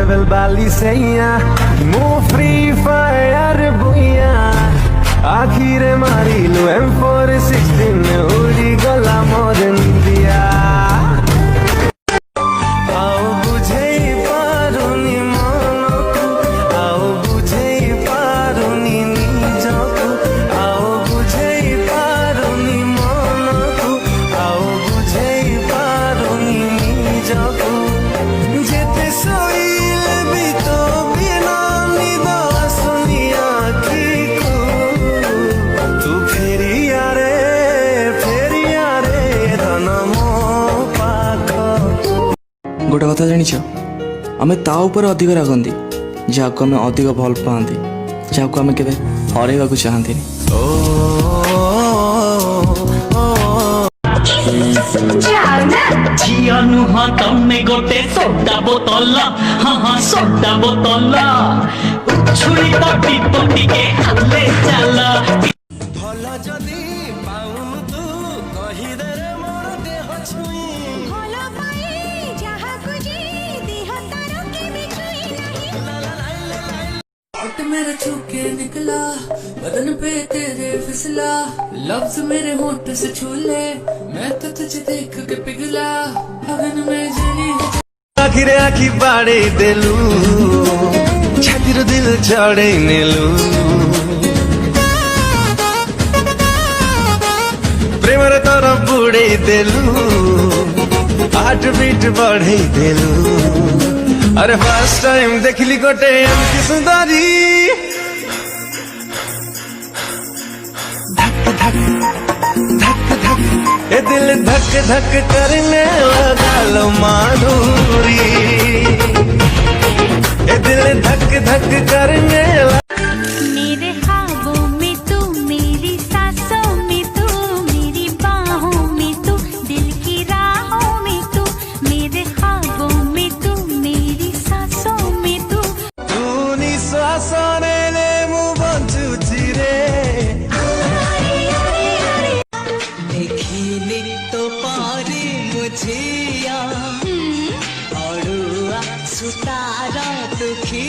level वाली सैया मु फ्री फायर बुइया आखिर मारी लो M416 उड़ी गला मोर दिया आओ बुझे पारुनी मनकु आओ बुझे पारुनी निजकु आओ बुझे पारुनी मनकु आओ बुझे पारुनी निजकु जेते सोइल भी तो बिना निद आसुनी आखिकु तू फेरिया रे धन मो पाख गोटे कथा जानिछ आमे ता ऊपर अधिक रागंती जाको आमे अधिक भल पाती जाको आमे केबे हरेबाकू चाहती झिया नुह तमे गोटे सोडा बोतल हाँ सोडा बोतल छुरी तटी तटी के हल्ले चल भल जदी पाउन तू कहि दे रे मोर देह छुई भलो पाई जहाँ कुजी देह तारो के बिछुई हट मेरे छूके निकला बदन पे तेरे फिसला लफ्ज मेरे होंठ से छूले मैं तो तुझे देख के पिघला अगन में जली आखिर आखि बाड़े देलू छातिर दिल चढ़े नेलू प्रेमर तरफ बुड़े देलू हार्ट बीट बढ़े देलू अरे फर्स्ट टाइम देखली गोटे एमती सुंदरी धक धक धक धक ए दिल धक धक करने लगा लो माधुरी ए दिल धक धक करने लगा मेरे ख्वाबों में तू मेरी सांसों में तू मेरी बाहों में तू दिल की राहों में तू मेरे ख्वाबों में तू मेरी सांसों में तू तू निश्वास ने मु बंचु चिरे देखिले तो पारे मुझिया अड़ुआ सुतारा दुखी